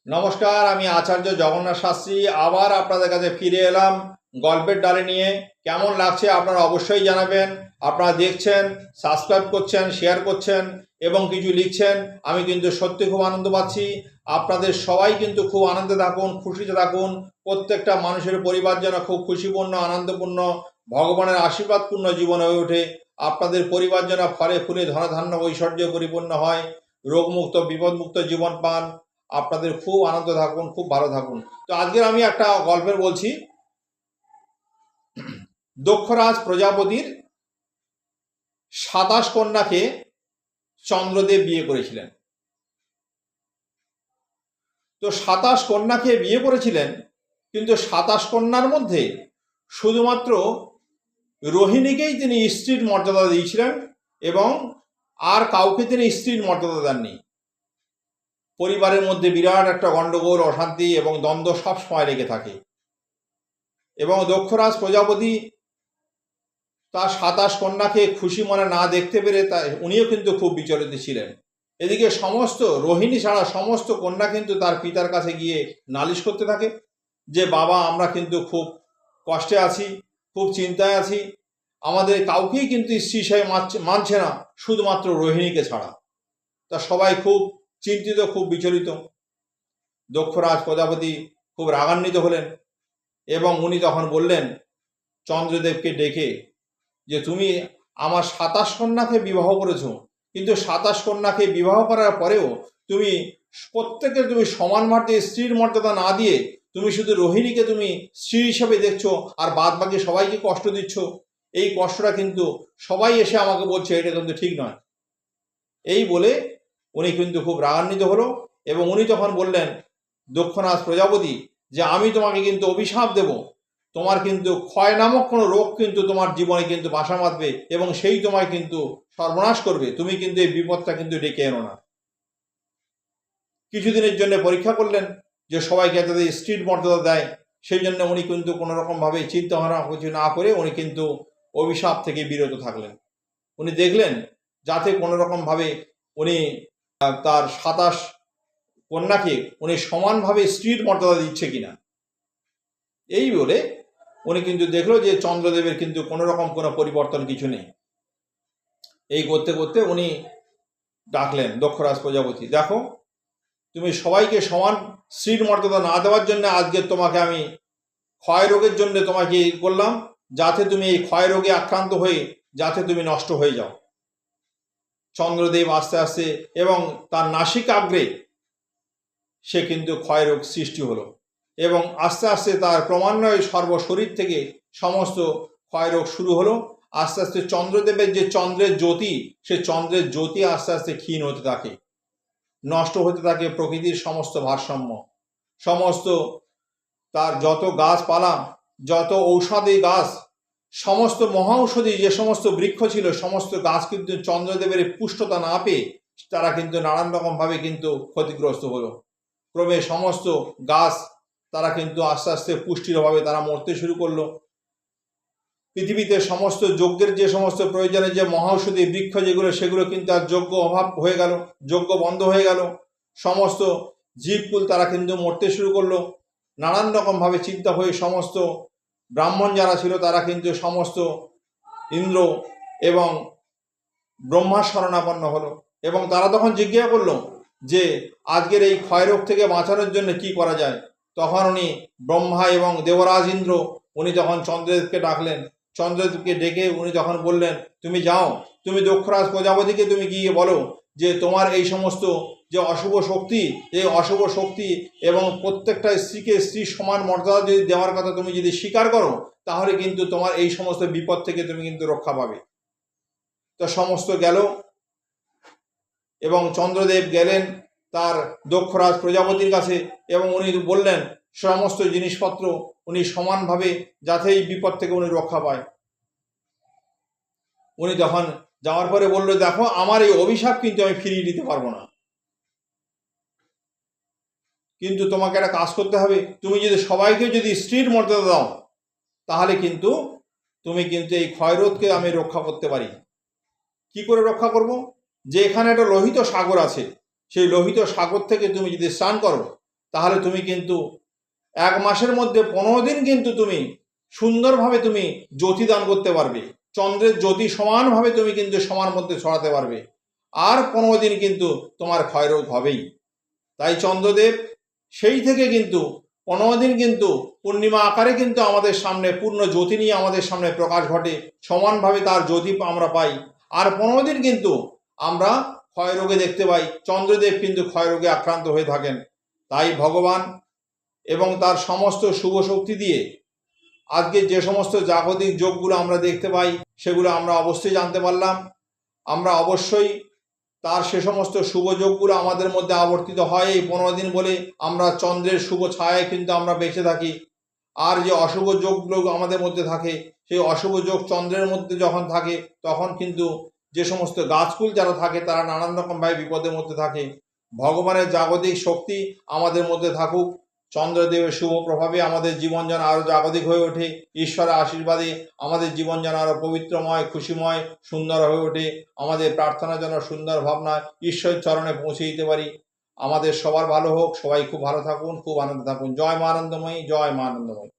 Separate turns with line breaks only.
নমস্কার, আমি আচার্য জগন্নাথ শাস্ত্রী আবার আপনাদের কাছে ফিরে এলাম গল্পের ডালে নিয়ে। কেমন লাগছে আপনারা অবশ্যই জানাবেন। আপনারা দেখছেন, সাবস্ক্রাইব করছেন, শেয়ার করছেন এবং কিছু লিখছেন। আমি কিন্তু সত্যি খুব আনন্দ পাচ্ছি। আপনাদের সবাই কিন্তু খুব আনন্দে থাকুন, খুশিতে থাকুন। প্রত্যেকটা মানুষের পরিবার যেন খুব খুশিপূর্ণ, আনন্দপূর্ণ, ভগবানের আশীর্বাদপূর্ণ জীবন হয়ে ওঠে। আপনাদের পরিবার যেন ফলে ফুলে ধনধান্য ঐশ্বর্য পরিপূর্ণ হয়, রোগমুক্ত বিপদমুক্ত জীবন পান। আপনাদের খুব আনন্দ থাকুন, খুব ভালো থাকুন। তো আজকে আমি একটা গল্পের বলছি। দক্ষরাজ প্রজাপতির 27 কন্যাকে চন্দ্রদেব বিয়ে করেছিলেন। তো 27 কন্যাকে বিয়ে করেছিলেন, কিন্তু 27 কন্যার মধ্যে শুধুমাত্র রোহিণীকেই তিনি স্ত্রীর মর্যাদা দিয়েছিলেন এবং আর কাউকে তিনি স্ত্রীর মর্যাদা দেননি। পরিবারের মধ্যে বিরাট একটা গণ্ডগোল, অশান্তি এবং দ্বন্দ্ব সব সময় লেগে থাকে। এবং দক্ষরাজ প্রজাপতি তার 27 কন্যাকে খুশি মনে না দেখতে পেরে উনিও কিন্তু খুব বিচলিত ছিলেন। এদিকে সমস্ত রোহিণী ছাড়া সমস্ত কন্যা কিন্তু তার পিতার কাছে গিয়ে নালিশ করতে থাকে যে বাবা, আমরা কিন্তু খুব কষ্টে আছি, খুব চিন্তায় আছি, আমাদের কাউকেই কিন্তু স্ত্রী হিসেবে মানছে না, শুধুমাত্র রোহিণীকে ছাড়া। তা সবাই খুব চিন্তিত, খুব বিচলিত। দক্ষরাজ প্রজাপতি খুব রাগান্বিত হলেন এবং উনি তখন বললেন চন্দ্রদেবকে ডেকে যে তুমি আমার 27 কন্যাকে বিবাহ করেছো, কিন্তু 27 কন্যাকে বিবাহ করার পরেও তুমি প্রত্যেককে তুমি সমান মার্তে স্ত্রীর মর্যাদা না দিয়ে তুমি শুধু রোহিণীকে তুমি স্ত্রী হিসেবে দেখছো আর বাদ বাকি সবাইকে কষ্ট দিচ্ছ। এই কষ্টটা কিন্তু সবাই এসে আমাকে বলছে, এটা কিন্তু ঠিক নয়। এই বলে উনি কিন্তু খুব রাগান্বিত হলো এবং উনি তখন বললেন দক্ষরাজ প্রজাপতি যে আমি তোমাকে কিন্তু অভিশাপ দেব, তোমার কিন্তু ক্ষয় নামক কোনো রোগ কিন্তু তোমার জীবনে কিন্তু বাসা বাঁধবে এবং সেই তোমায় কিন্তু সর্বনাশ করবে। তুমি কিন্তু এই বিপদটা কিন্তু ডেকে এনো না। কিছুদিনের জন্য পরীক্ষা করলেন যে সবাইকে তাদের স্ত্রীর মর্যাদা দেয়, সেই জন্য উনি কিন্তু কোনো রকমভাবে চিন্তা ভাবনা কিছু না করে উনি কিন্তু অভিশাপ থেকে বিরত থাকলেন। উনি দেখলেন যাতে কোনো রকমভাবে উনি তার 27 কন্যাকে উনি সমানভাবে স্ত্রীর মর্যাদা দিচ্ছে কিনা। এই বলে উনি কিন্তু দেখলো যে চন্দ্রদেবের কিন্তু কোনো রকম কোনো পরিবর্তন কিছু নেই। এই করতে করতে উনি ডাকলেন দক্ষরাজ প্রজাপতি, দেখো তুমি সবাইকে সমান স্ত্রীর মর্যাদা না দেওয়ার জন্য আজকে তোমাকে আমি ক্ষয় রোগের জন্য তোমাকে করলাম, যাতে তুমি এই ক্ষয় রোগে আক্রান্ত হয়ে যাতে তুমি নষ্ট হয়ে যাও। চন্দ্রদেব আস্তে আস্তে এবং তার নাসিকাগ্রে সে কিন্তু ক্ষয় রোগ সৃষ্টি হলো এবং আস্তে আস্তে তার ক্রমান্বয়ে সর্বশরীর থেকে সমস্ত ক্ষয় রোগ শুরু হলো। আস্তে আস্তে চন্দ্রদেবের যে চন্দ্রের জ্যোতি, সে চন্দ্রের জ্যোতি আস্তে আস্তে ক্ষীণ হতে থাকে, নষ্ট হতে থাকে প্রকৃতির সমস্ত ভারসাম্য। সমস্ত তার যত গাছপালা, যত ঔষধি গাছ, সমস্ত মহাঔষধি যে সমস্ত বৃক্ষ ছিল, সমস্ত গাছ কিন্তু চন্দ্রদেবের পুষ্টতা না পেয়ে তারা কিন্তু নানান রকমভাবে কিন্তু ক্ষতিগ্রস্ত হলো। ক্রমে সমস্ত গাছ তারা কিন্তু আস্তে আস্তে পুষ্টির অভাবে তারা মরতে শুরু করলো। পৃথিবীতে সমস্ত যজ্ঞের যে সমস্ত প্রয়োজনে যে মহাঔষধি বৃক্ষ যেগুলো, সেগুলো কিন্তু আর যজ্ঞ অভাব হয়ে গেল, যজ্ঞ বন্ধ হয়ে গেল। সমস্ত জীবকুল তারা কিন্তু মরতে শুরু করলো। নানান রকমভাবে চিন্তা হয়ে সমস্ত ব্রাহ্মণ যারা ছিল তারা কিন্তু সমস্ত ইন্দ্র এবং ব্রহ্মার শরণাপন্ন হলো এবং তারা তখন জিজ্ঞাসা করলো যে আজকের এই ক্ষয়রোগ থেকে বাঁচানোর জন্য কি করা যায়। তখন উনি ব্রহ্মা এবং দেবরাজ ইন্দ্র উনি তখন চন্দ্রদেবকে ডাকলেন। চন্দ্রদেবকে ডেকে উনি তখন বললেন, তুমি যাও, তুমি দক্ষরাজ প্রজাপতিকে তুমি গিয়ে বলো যে তোমার এই সমস্ত যে অশুভ শক্তি, এই অশুভ শক্তি এবং প্রত্যেকটা স্ত্রীকে স্ত্রীর সমান মর্যাদা যদি দেওয়ার কথা তুমি যদি স্বীকার করো, তাহলে কিন্তু তোমার এই সমস্ত বিপদ থেকে তুমি কিন্তু রক্ষা পাবে। তো সমস্ত গেল এবং চন্দ্রদেব গেলেন তার দক্ষরাজ প্রজাপতির কাছে এবং উনি বললেন সমস্ত জিনিসপত্র উনি সমানভাবে যাতে এই বিপদ থেকে উনি রক্ষা পায়। উনি তখন যাওয়ার পরে বলল, দেখো আমার এই অভিশাপ কিন্তু আমি ফিরিয়ে দিতে পারবো না, কিন্তু তোমাকে একটা কাজ করতে হবে। তুমি যদি সবাইকে যদি স্ত্রীর মর্যাদা দাও, তাহলে কিন্তু তুমি কিন্তু এই ক্ষয়রোধকে আমি রক্ষা করতে পারি। কি করে রক্ষা করব? যে এখানে একটা লোহিত সাগর আছে, সেই লোহিত সাগর থেকে তুমি যদি স্নান করো, তাহলে তুমি কিন্তু 1 মাসের মধ্যে 15 দিন কিন্তু তুমি সুন্দরভাবে তুমি জ্যোতি দান করতে পারবে। চন্দ্রের জ্যোতি সমানভাবে তুমি কিন্তু সবার মধ্যে ছড়াতে পারবে। আর 15 দিন কিন্তু তোমার ক্ষয়রোগ হবেই। তাই চন্দ্রদেব সেই থেকে কিন্তু 15 দিন কিন্তু পূর্ণিমা আকারে কিন্তু আমাদের সামনে পূর্ণ জ্যোতি নিয়ে আমাদের সামনে প্রকাশ ঘটে, সমানভাবে তার জ্যোতি আমরা পাই। আর 15 দিন কিন্তু আমরা ক্ষয়রোগে দেখতে পাই, চন্দ্রদেব কিন্তু ক্ষয়রোগে আক্রান্ত হয়ে থাকেন। তাই ভগবান এবং তার সমস্ত শুভ শক্তি দিয়ে আজকে যে সমস্ত জাগতিক যোগগুলো আমরা দেখতে পাই সেগুলো আমরা অবশ্যই জানতে পারলাম। আমরা অবশ্যই তার সে সমস্ত শুভ যোগগুলো আমাদের মধ্যে আবর্তিত হয় এই 15 দিন বলে আমরা চন্দ্রের শুভ ছায়ায় কিন্তু আমরা বেঁচে থাকি। আর যে অশুভ যোগগুলো আমাদের মধ্যে থাকে সেই অশুভ যোগ চন্দ্রের মধ্যে যখন থাকে তখন কিন্তু যে সমস্ত গাছকুল যারা থাকে তারা নানান রকমভাবে বিপদের মধ্যে থাকে। ভগবানের জাগতিক শক্তি আমাদের মধ্যে থাকুক, চন্দ্রদেবের শুভ প্রভাবে আমাদের জীবন যেন আরও জাগতিক হয়ে ওঠে, ঈশ্বরের আশীর্বাদে আমাদের জীবন যেন আরও পবিত্রময়, খুশিময়, সুন্দর হয়ে ওঠে। আমাদের প্রার্থনা যেন সুন্দর ভাবনা ঈশ্বরের চরণে পৌঁছে দিতে পারি। আমাদের সবার ভালো হোক, সবাই খুব ভালো থাকুন, খুব আনন্দে থাকুন। জয় মা আনন্দময়ী, জয় মা আনন্দময়ী।